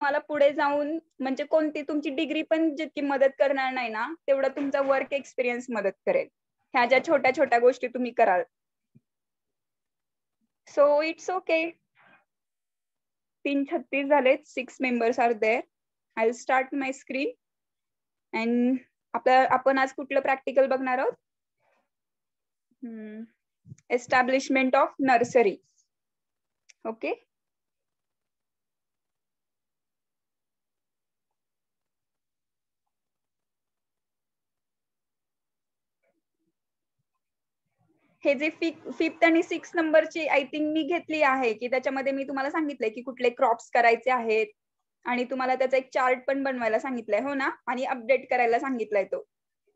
तुम्हाला पुढे जाऊन म्हणजे कोणती तुमची डिग्री पण जितकी मदत करणार नाही ना, तेवढा तुमचा वर्क एक्सपिरियन्स मदत करेल. ह्या ज्या छोट्या छोट्या गोष्टी तुम्ही कराल. So it's okay. 3:36 झालेत. 6 members are there. I will start my screen. And आपण आज कुठलं प्रॅक्टिकल बघणार आहोत? Establishment of nursery. ओके. हे जे 5th आणि 6th नंबरची आय थिंक मी घेतली आहे की त्याच्यामध्ये मी तुम्हाला सांगितलंय की कुठले क्रॉप्स करायचे आहेत आणि तुम्हाला त्याचा एक चार्ट पण बनवायला सांगितलंय, हो ना, आणि अपडेट करायला सांगितलंय तो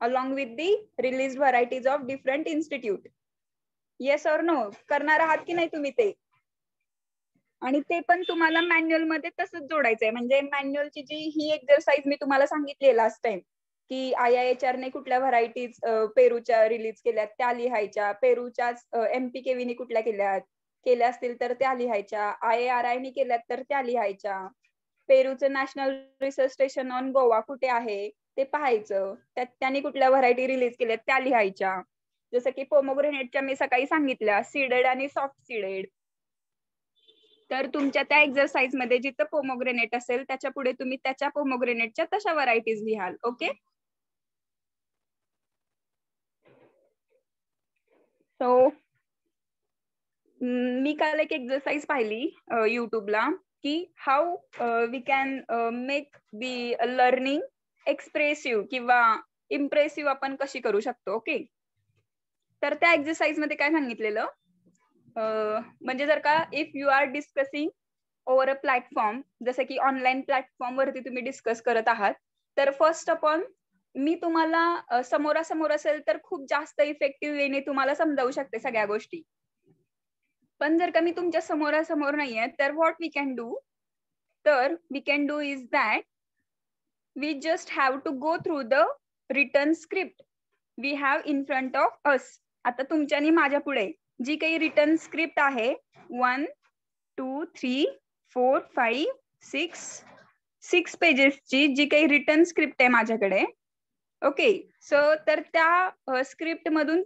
along with the release varieties of different institute. Yes or no करणार आहात की नाही तुम्ही ते? आणि ते पण तुम्हाला मॅन्युअल मध्ये तसंच जोडायचंय. म्हणजे मॅन्युअलची जी ही एक्सरसाइज मी तुम्हाला सांगितली लास्ट टाइम की IIHR ने कुठल्या व्हरायटीज पेरूच्या रिलीज केल्यात त्या लिहायच्या, पेरूच्याच MPKV कुठल्या केल्या असतील तर त्या लिहायच्या, IARI ने केल्यात तर त्या लिहायच्या, पेरूचं national research station on Goa कुठे आहे ते पाहायचं, त्यांनी कुठल्या व्हरायटी रिलीज केल्यात त्या लिहायच्या. जसं की पोमोग्रेनेटच्या मी सकाळी सांगितल्या, सीडेड आणि सॉफ्ट सीडेड. तर तुमच्या त्या एक्सरसाइज मध्ये जिथं पोमोग्रेनेट असेल त्याच्या पुढे तुम्ही त्याच्या पोमोग्रेनेटच्या तशा व्हरायटीज लिहाल. ओके. सो मी काल एक एक्सरसाइज पाहिली युट्यूबला की how we can make the learning expressive किंवा इम्प्रेसिव्ह आपण कशी करू शकतो. ओके. तर त्या एक्सरसाइज मध्ये काय सांगितलेलं, म्हणजे जर का if you are discussing over a platform, जसं की ऑनलाईन प्लॅटफॉर्म वरती तुम्ही डिस्कस करत आहात, तर फर्स्ट ऑफ ऑल मी तुम्हाला समोरासमोर असेल तर खूप जास्त इफेक्टिव्ह वेने तुम्हाला समजावू शकते सगळ्या गोष्टी. पण जर का मी तुमच्या समोरासमोर नाहीये तर व्हॉट वी कॅन डू, तर we can do is that we just have to go through the return script we have in front of us. आता तुमच्या आणि माझ्या पुढे जी काही रिटर्न स्क्रिप्ट आहे 1 2 3 4 5 6 पेजेसची जी काही रिटर्न स्क्रिप्ट आहे माझ्याकडे. ओके. सो तर त्या स्क्रिप्ट मधून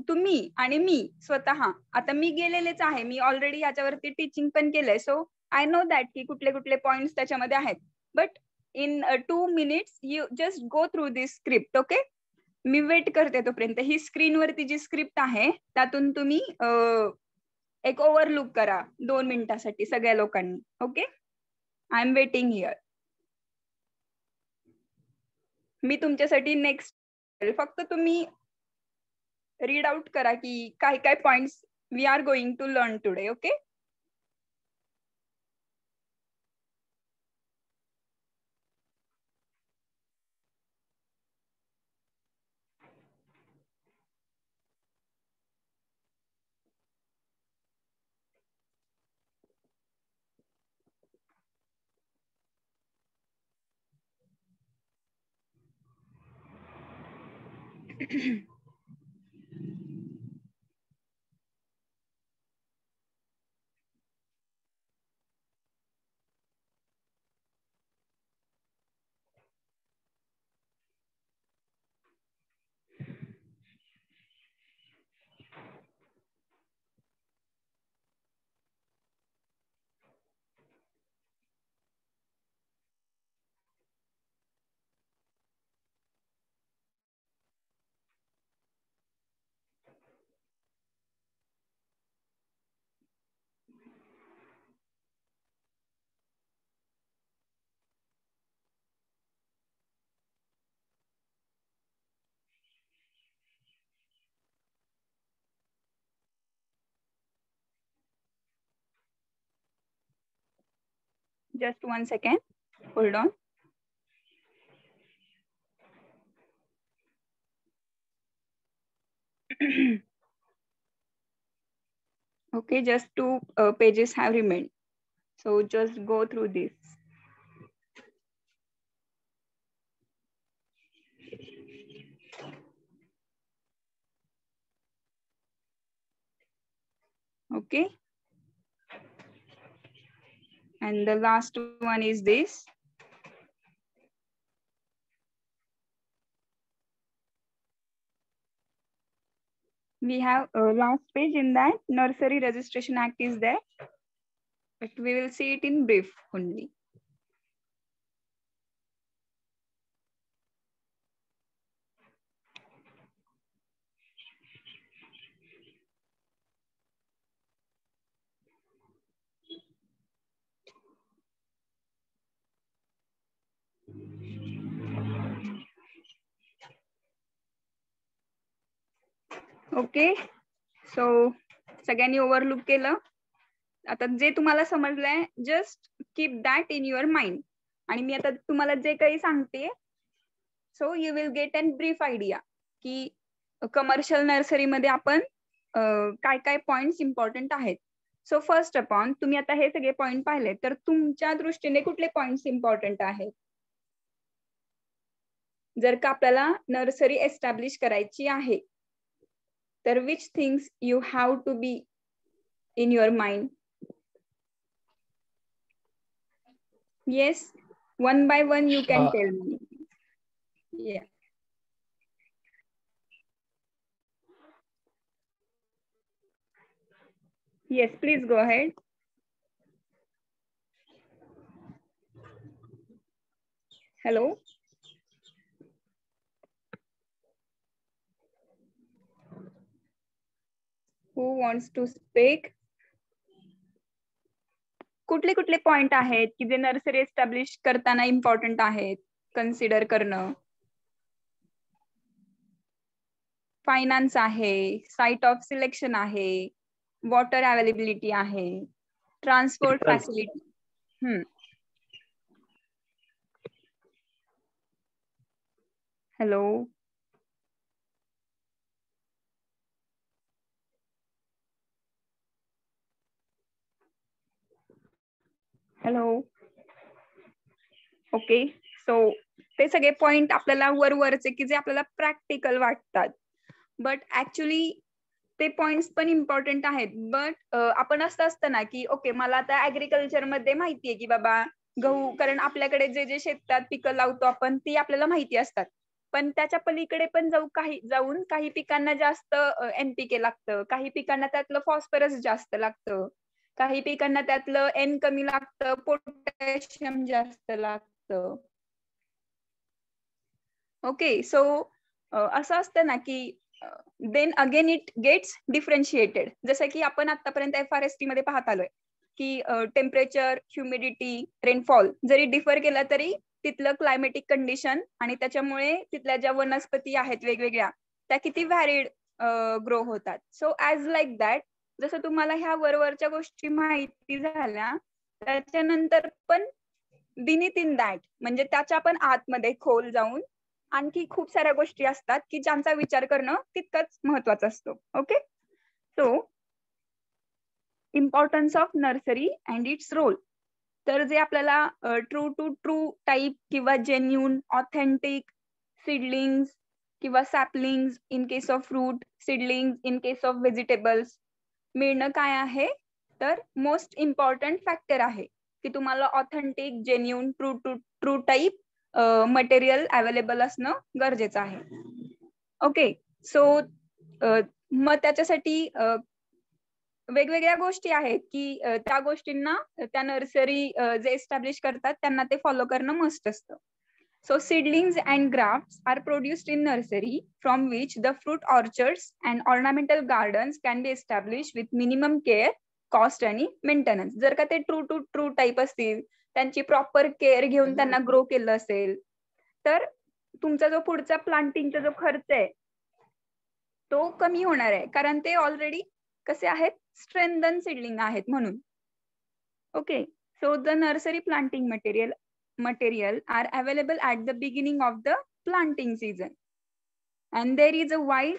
तुम्ही आणि मी स्वतः, आता मी गेलेलेच आहे, मी ऑलरेडी याच्यावरती टीचिंग पण केलंय, सो आय नो दॅट की कुठले कुठले पॉइंट्स त्याच्यामध्ये आहेत. But in 2 minutes you just go through this script. Okay. मी वेट करते तोपर्यंत. ही स्क्रीनवरती जी स्क्रिप्ट आहे त्यातून तुम्ही एक ओव्हरलुक करा 2 मिनिटासाठी सगळ्या लोकांनी. Okay. I am waiting here. मी तुमच्यासाठी नेक्स्ट, फक्त तुम्ही रीड आउट करा की काय काय points we are going to learn today. Okay. Just 1 second. Hold on. Okay, just 2 pages have remained. So just go through this. Okay. And the last one is this. we have a last page in that Nursery Registration Act is there, but we will see it in brief only. Okay, so सगळ्यांनी overlook केलं. आता जे तुम्हाला समजलंय just keep that in your mind. आणि मी आता तुम्हाला जे काही सांगते, so you will get an brief idea की कमर्शियल नर्सरीमध्ये आपण काय काय पॉइंट्स इम्पॉर्टंट आहेत. सो फर्स्ट अपॉन तुम्ही आता हे सगळे पॉइंट पाहिले, तर तुमच्या दृष्टीने कुठले पॉइंट्स इम्पॉर्टंट आहेत? जर का आपल्याला नर्सरी एस्टॅब्लिश करायची आहे, तर which things you have to be in your mind? Yes, one by one you can tell me. Yeah. Yes, please go ahead. Hello. Who wants to speak? कुठले कुठले point आहेत की जे नर्सरी एस्टॅब्लिश करताना important आहेत consider करणं? Finance आहे, site of selection आहे, वॉटर अवेलेबिलिटी आहे, transport facility. Hello. Hello. Okay, so ते सगळे पॉइंट आपल्याला वरवरचे की जे आपल्याला प्रॅक्टिकल वाटतात, बट ऍक्च्युली ते पॉइंट्स पण इम्पॉर्टंट आहेत. बट आपण असं असतं ना की ओके, मला आता ऍग्रिकल्चर मध्ये माहितीये की बाबा गहू, कारण आपल्याकडे जे जे शेतात पिकं लावतो आपण ती आपल्याला माहिती असतात, पण त्याच्या पलीकडे पण जाऊन काही पिकांना जास्त NPK लागतं, काही पिकांना त्यातलं फॉस्फरस जास्त लागतं, काही पिकांना त्यातलं N कमी लागतं, पोटॅशियम जास्त लागतं. ओके, सो असं असतं ना की then again it gets differentiated. जसं की आपण आतापर्यंत FRST मध्ये पाहत आलोय की टेम्परेचर, ह्युमिडिटी, रेनफॉल जरी डिफर केला तरी तिथलं क्लायमेटिक कंडिशन आणि त्याच्यामुळे तिथल्या ज्या वनस्पती आहेत वेगवेगळ्या त्या किती व्हॅरिड ग्रो होतात. सो ऍज लाईक दॅट, जसं तुम्हाला ह्या वरवरच्या गोष्टी माहिती झाल्या, त्याच्यानंतर पण बिनिथ इन दॅट म्हणजे त्याच्या पण आतमध्ये खोल जाऊन आणखी खूप साऱ्या गोष्टी असतात की ज्यांचा विचार करणं तितकंच महत्वाचं असतो. Okay, so importance of nursery and its role. तर जे आपल्याला ट्रू टू ट्रू टाईप किंवा जेन्युन ऑथेंटिक सीडलिंग्स किंवा saplings in case of fruit, seedlings in case of vegetables मिळणं काय आहे, तर मोस्ट इम्पॉर्टंट फॅक्टर आहे की तुम्हाला authentic, genuine, true to true type material available असणं गरजेचं आहे. ओके, सो मग त्याच्यासाठी वेगवेगळ्या गोष्टी आहेत की त्या गोष्टींना त्या नर्सरी जे एस्टॅब्लिश करतात त्यांना ते फॉलो करणं मस्ट असतं. So seedlings and grafts are produced in nursery from which the fruit orchards and ornamental gardens can be established with minimum care, cost आणि मेंटेनन्स. जर का ते ट्रू टू ट्रू टाईप असतील, त्यांची प्रॉपर केअर घेऊन त्यांना grow केलं असेल, तर तुमचा जो पुढचा प्लांटिंगचा जो खर्च आहे तो कमी होणार आहे, कारण ते ऑलरेडी कसे आहेत, स्ट्रेंथन सीडलिंग आहेत म्हणून. Okay, so the nursery planting material are available at the beginning of the planting season, and there is a wide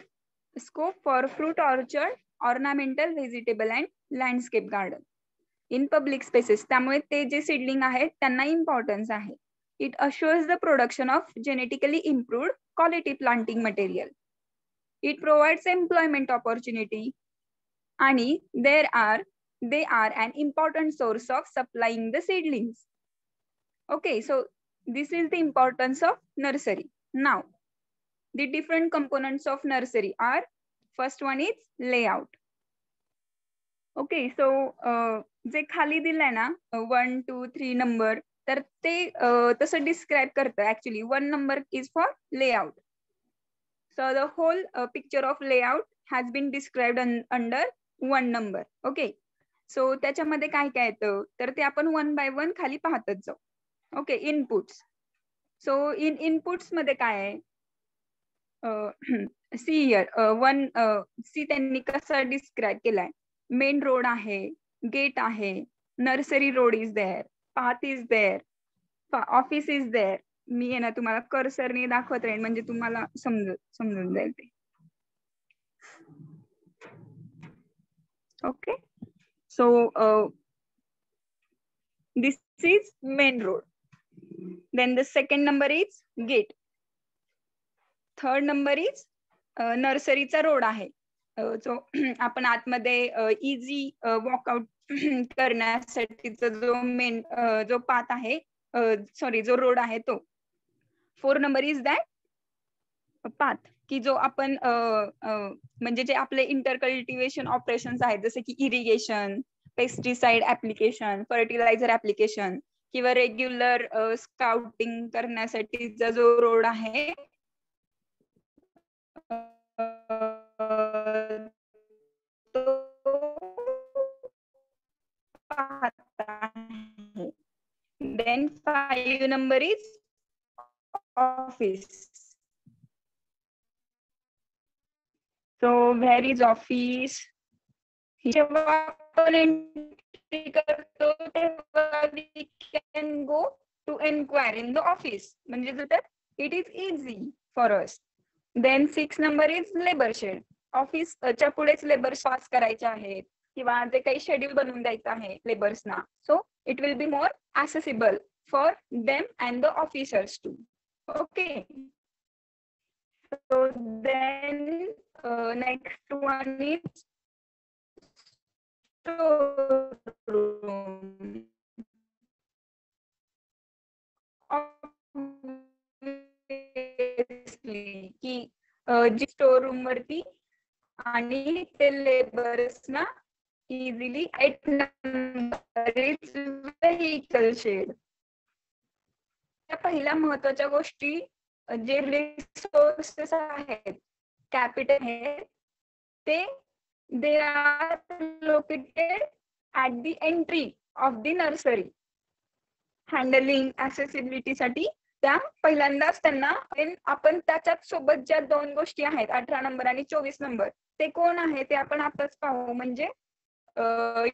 scope for fruit orchard, ornamental, vegetable and landscape garden in public spaces. त्यामुळे ते जे seedling आहेत त्यांना importance आहे. It assures the production of genetically improved quality planting material. It provides employment opportunity, आणि they are an important source of supplying the seedlings. Okay, so this is the importance of nursery. Now, the different components of nursery are first one is layout. Okay, so जे खाली दिलंय ना 1 2 3 number, तर ते तसं describe करतं actually. 1 number is for layout. So the whole picture of layout has been described under 1 number. Okay, so त्याच्यामध्ये काय काय येतं तर ते आपण 1 बाय 1 खाली पाहतच जाऊ. Okay, inputs. सो इनपुट्स मध्ये काय आहे, सी हियर वन सी त्यांनी कसा डिस्क्राईब केलाय. मेन रोड आहे, गेट आहे, nursery road is there, path is there, office is there. मी आहे ना तुम्हाला कर्सरने दाखवत राहीन म्हणजे तुम्हाला समजून जाईल ते. Okay, so this is main road. Then the second number is gate. Third number is नर्सरीचा रोड आहे, जो आपण आतमध्ये इझी वॉकआउट करण्यासाठीचा जो मेन जो पाथ आहे, सॉरी जो रोड आहे तो. 4 नंबर इज दॅट पाथ की जो आपण म्हणजे जे आपले इंटरकल्टिवेशन ऑपरेशन्स आहेत जसे की irrigation, pesticide application, fertilizer application किंवा रेग्युलर स्काउटिंग करण्यासाठीचा जो रोड आहे then 5 number is office. So where is office? जेव्हा आपण एंट्री करतो तेव्हा we can go to inquire in the office. म्हणजे जर it is easy for us. Then 6 number is labor shed. ऑफिसच्या पुढेच लेबर्स पास करायचे आहेत किंवा जे काही शेड्यूल बनवून द्यायचं आहे लेबर्सना. So it will be more accessible for them and the officers too. Okay. So then next one is storeroom. Obviously की जी स्टोर रूम वरती आणि ते लेबर्सना easily 8 number is vehicle shed. त्या पहिल्या महत्वाच्या गोष्टी जे रिसोर्सेस आहेत, कॅपिटल आहे, ते they are located at the entry of the nursery. Handling accessibility साठी त्या पहिल्यांदाच त्यांना आपण त्याच्यात सोबत ज्या 2 गोष्टी आहेत 18 नंबर आणि 24 नंबर ते कोण आहे ते आपण आताच पाहू. म्हणजे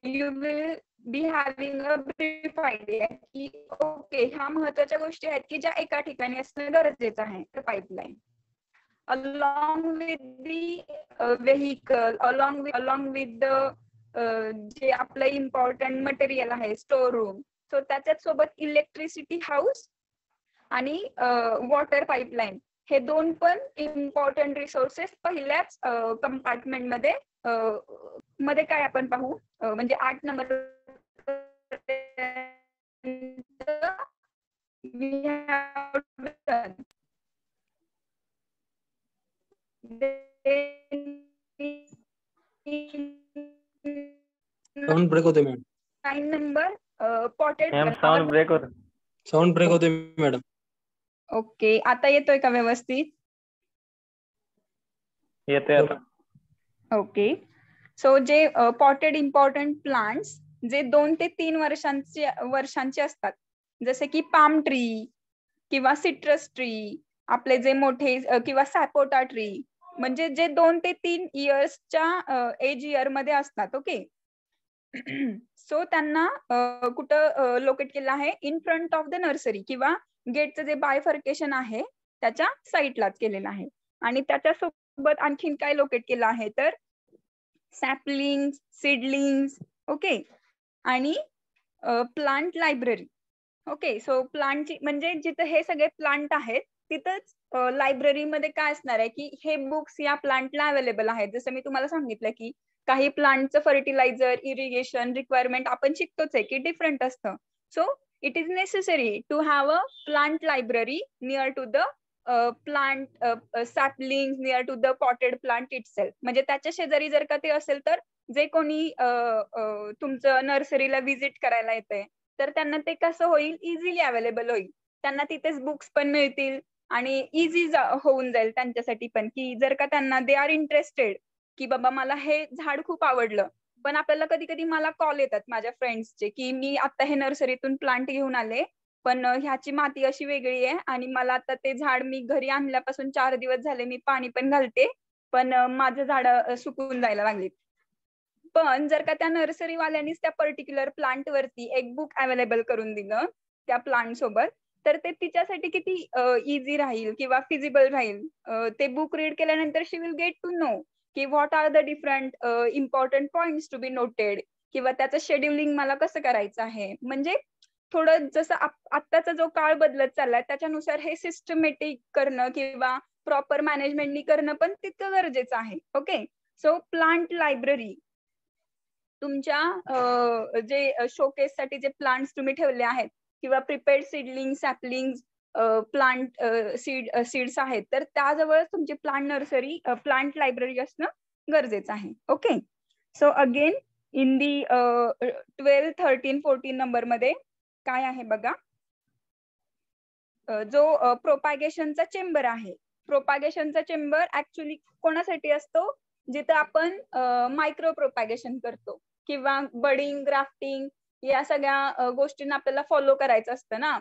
you will be having a brief idea की ओके ह्या महत्वाच्या गोष्टी आहेत की ज्या एका ठिकाणी असणं गरजेचं आहे. Pipeline along with the vehicle, along with the जे आपलं इम्पॉर्टंट मटेरियल आहे स्टोर रूम. सो त्याच्यात सोबत इलेक्ट्रिसिटी हाऊस आणि वॉटर पाईपलाईन हे 2 पण इम्पॉर्टंट रिसोर्सेस पहिल्याच कंपार्टमेंट मध्ये काय आपण पाहू. म्हणजे 8 नंबर साऊंड ब्रेक होते madam. 9 number potted. Sound break होते. साऊंड ब्रेक होते मॅडम. ओके, आता येतोय का व्यवस्थित? येते आता. ओके, सो जे पॉटेड इम्पॉर्टंट प्लांट्स जे 2 ते 3 वर्षांचे असतात जसे की पाम ट्री किंवा सिट्रस ट्री, आपले जे मोठे किंवा सॅपोटा ट्री, म्हणजे जे 2 ते 3 इयर्सच्या एज इयर मध्ये असतात. ओके, सो त्यांना कुठं लोकेट केलं आहे in front of the nursery किंवा गेटचं जे बायफर्केशन आहे त्याच्या साईडलाच केलेलं आहे. आणि त्याच्यासोबत आणखीन काय लोकेट केलं आहे तर सॅपलिंग, सीडलिंग्स. ओके, आणि प्लांट लायब्ररी. ओके, सो प्लांटची म्हणजे जिथे हे सगळे प्लांट आहेत तिथंच लायब्ररीमध्ये काय असणार आहे की हे बुक्स या प्लांटला अवेलेबल आहेत. जसं मी तुम्हाला सांगितलं की काही प्लांटचं फर्टिलायझर, इरिगेशन रिक्वायरमेंट आपण शिकतोच आहे की डिफरंट असतं. So it is necessary to have a plant library near to the plant sapling near to the potted plant itself. म्हणजे त्याच्या शेजारी जर का ते असेल तर जे कोणी तुमचं नर्सरीला व्हिजिट करायला येतंय तर त्यांना ते कसं होईल, इझिली अवेलेबल होईल. त्यांना तिथेच बुक्स पण मिळतील आणि इझी होऊन जाईल त्यांच्यासाठी पण, की जर का त्यांना दे आर इंटरेस्टेड की बाबा मला हे झाड खूप आवडलं. पण आपल्याला कधी कधी मला कॉल येतात माझ्या फ्रेंड्सचे की मी आता हे नर्सरीतून प्लांट घेऊन आले पण ह्याची माती अशी वेगळी आहे आणि मला आता ते झाड मी घरी आणल्यापासून 4 दिवस झाले, मी पाणी पण घालते पण माझं झाड सुकून जायला लागली. पण जर का त्या नर्सरी वाल्यांनीच त्या पर्टिक्युलर प्लांट वरती एक बुक अवेलेबल करून दिलं त्या प्लांट सोबत, तर ते तिच्यासाठी किती इझी राहील किंवा फिजिबल राहील. ते बुक रीड केल्यानंतर she will get to know की what are the different important points to be noted किंवा त्याचं शेड्युलिंग मला कसं करायचं आहे. म्हणजे थोडं जसं आत्ताचा जो काळ बदलत चाललाय त्याच्यानुसार हे सिस्टमॅटिक करणं किंवा प्रॉपर मॅनेजमेंटनी करणं पण तितकं गरजेचं आहे. ओके, सो प्लांट लायब्ररी तुमच्या जे शोकेस साठी जे प्लांट्स तुम्ही ठेवले आहेत किंवा prepared seedling sapling plant seeds आहेत तर त्याजवळ तुमची प्लांट नर्सरी प्लांट लायब्ररी असणं गरजेचं आहे. Okay, so again in the 12, 13, 14 number मध्ये काय आहे बघा, जो प्रोपागेशनचा चेंबर आहे. प्रोपागेशनचा चेंबर ऍक्च्युली कोणासाठी असतो, जिथं आपण मायक्रो प्रोपागेशन करतो किंवा बडिंग ग्राफ्टिंग या सगळ्या गोष्टींना आपल्याला फॉलो करायचं असतं ना.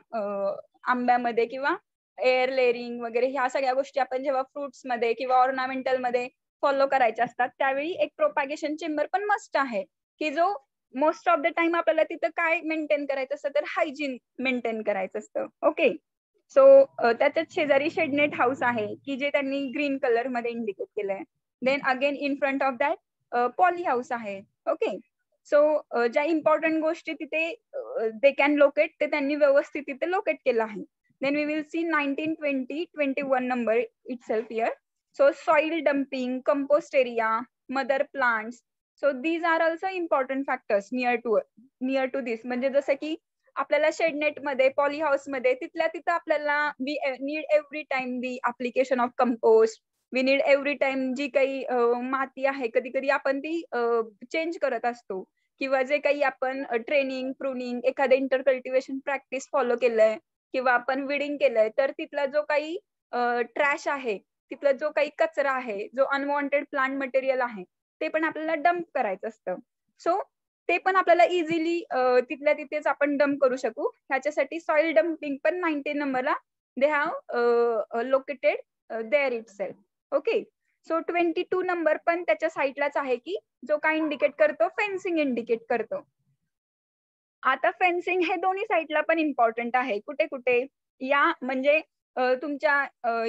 आंब्यामध्ये किंवा एअर लेअरिंग वगैरे ह्या सगळ्या गोष्टी आपण जेव्हा फ्रुट्स मध्ये किंवा ऑर्नामेंटल मध्ये फॉलो करायच्या असतात त्यावेळी एक प्रोपागेशन चेंबर पण मस्ट आहे, की जो मोस्ट ऑफ द टाइम आपल्याला तिथं काय मेंटेन करायचं असतं तर हायजीन मेंटेन करायचं असतं. ओके, सो त्याच्यात शेजारी शेडनेट हाऊस आहे की जे त्यांनी ग्रीन कलर मध्ये इंडिकेट केलंय. Then again in front of that poly house आहे. ओके, सो ज्या इम्पॉर्टंट गोष्टी तिथे दे कॅन लोकेट ते त्यांनी व्यवस्थित तिथे लोकेट केलं आहे. Then we will see 19, 20, 21 number itself here. So soil dumping, compost area, mother plants. So these are also important factors near to this. म्हणजे जसं की आपल्याला शेडनेट मध्ये पॉली हाऊस मध्ये तिथल्या तिथं आपल्याला we need every time the application of compost. We need every time जी काही माती आहे कधी कधी आपण ती चेंज करत असतो किंवा जे काही आपण ट्रेनिंग प्रूनिंग एखादं इंटर कल्टिवेशन प्रॅक्टिस फॉलो केलंय किंवा आपण विडिंग केलंय तर तिथला जो काही ट्रॅश आहे, तिथला जो काही कचरा आहे, जो अनवॉन्टेड प्लांट मटेरियल आहे ते पण आपल्याला डम्प करायचं असतं. सो ते पण आपल्याला इझिली तिथल्या तिथेच आपण डम्प करू शकू. ह्याच्यासाठी सॉइल डम्पिंग पण 19 नंबरला they have located there itself. Okay, so 22 number पण त्याच्या साईडलाच आहे की जो काय इंडिकेट करतो, फेन्सिंग इंडिकेट करतो. आता फेन्सिंग हे दोन्ही साईडला पण इम्पॉर्टंट आहे. कुठे कुठे या म्हणजे तुमच्या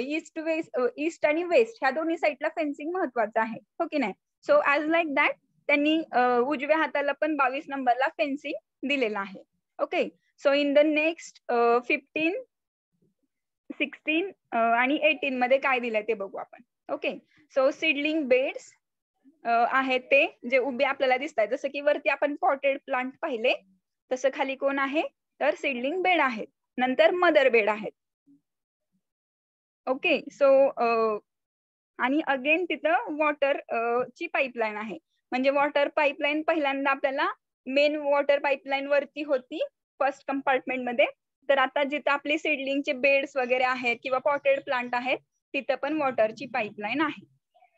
ईस्ट आणि वेस्ट ह्या दोन्ही साईडला फेन्सिंग महत्वाचं आहे, हो की नाही. सो ऍज लाईक दॅट त्यांनी उजव्या हाताला पण 22 नंबरला फेन्सिंग दिलेला आहे. Okay, so in the next 15, 16 आणि 18 मध्ये काय दिलंय ते बघू आपण. ओके, सो सीडलिंग बेड्स आहेत ते जे उभे आपल्याला दिसत आहेत. जसं की वरती आपण पॉटेड प्लांट पाहिले तसं खाली कोण आहे तर सीडलिंग बेड आहेत, नंतर मदर बेड आहेत. ओके, सो आणि अगेन तिथं वॉटर ची पाईपलाईन आहे. म्हणजे वॉटर पाईपलाईन पहिल्यांदा आपल्याला मेन वॉटर पाईपलाईन वरती होती फर्स्ट कंपार्टमेंट मध्ये, तर आता जिथं आपले सीडलिंगचे बेड्स वगैरे आहेत किंवा पॉटेड प्लांट आहेत तिथं पण वॉटरची पाईपलाईन आहे.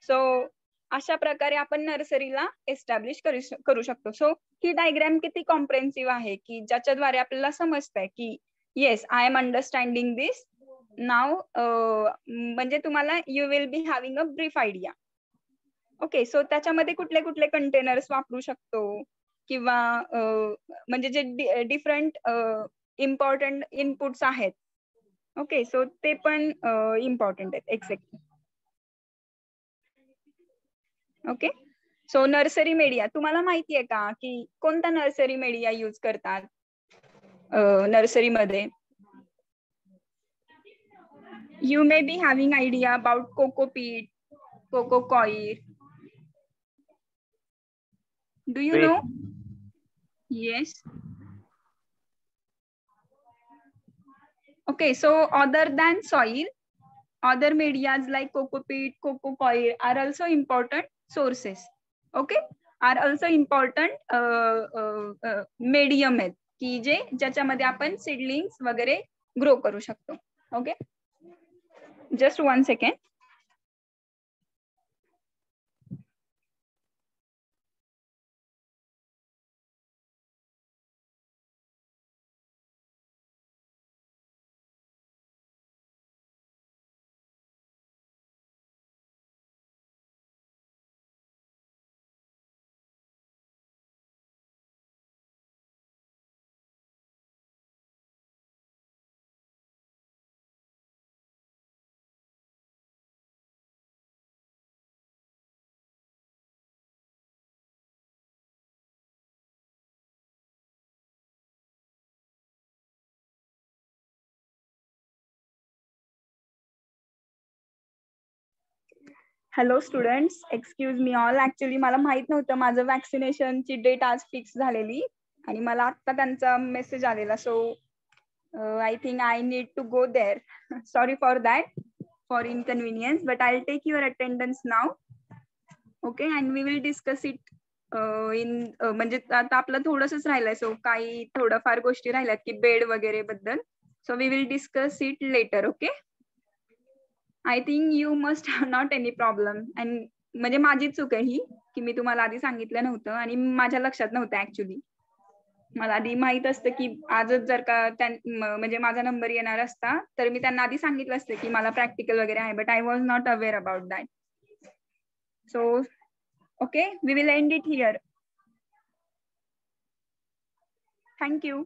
सो अशा प्रकारे आपण नर्सरीला एस्टॅब्लिश करू शकतो. सो ही डायग्राम किती कॉम्प्रेन्सिव्ह आहे की ज्याच्याद्वारे आपल्याला समजतंय की येस आय एम अंडरस्टँडिंग दिस नाव. म्हणजे तुम्हाला you will be having a brief idea. Okay, so त्याच्यामध्ये कुठले कुठले कंटेनर्स वापरू शकतो किंवा म्हणजे जे डिफरंट इम्पॉर्टंट इनपुट्स आहेत. ओके, सो ते पण इम्पॉर्टंट आहेत exactly. Okay, so nursery media तुम्हाला माहिती आहे का की कोणता नर्सरी मीडिया यूज करतात नर्सरीमध्ये. You may be having idea about coco peat, coco coir. Do you know? Yes. Okay, so other than soil, other medias like cocoa-peat, cocoa coir are also important sources. Okay, are also important medium आहेत की जे ज्याच्यामध्ये आपण seedlings वगैरे grow करू शकतो. Okay, just 1 second. Hello students, excuse me all. Actually मला माहित नव्हतं माझं वॅक्सिनेशनची डेट आज फिक्स झालेली आणि मला आत्ता त्यांचा मेसेज आलेला. So I think I need to go there. Sorry for that, for inconvenience, but I take your attendance now. Okay, and we will discuss it in म्हणजे आता आपलं थोडंसंच राहिलंय. सो काही थोडंफार गोष्टी राहिल्यात की बेड वगैरे बद्दल. So we will discuss it later. Okay, I think you must have not any problem. And म्हणजे माझी चूक आहे ही की मी तुम्हाला आधी सांगितलं नव्हतं आणि माझ्या लक्षात नव्हतं. ऍक्च्युली मला आधी माहित असतं की आजच जर का म्हणजे माझा नंबर येणार असता तर मी त्यांना आधी सांगितलं असतं की मला प्रॅक्टिकल वगैरे आहे. But I was not aware about that. So okay, we will end it here. Thank you.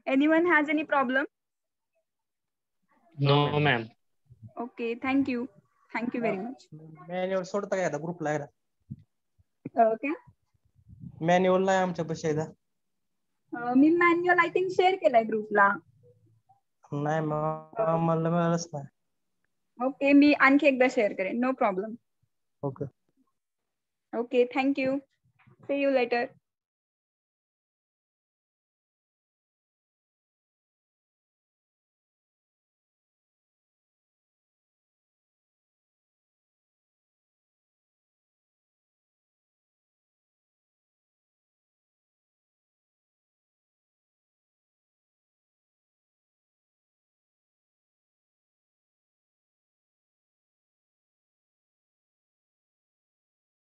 Anyone has any problem? No ma'am. Okay, thank you. Thank you very much. Manual सोडता का एकदा ग्रुपला? Okay, manual नाही आमच्यापाशी एकदा. मी manual I think share केलाय ग्रुपला. नाही मग मला मिळालंच नाही. ओके, मी आणखी एकदा शेअर करेन. No problem. Okay. Okay, thank you. See you letter.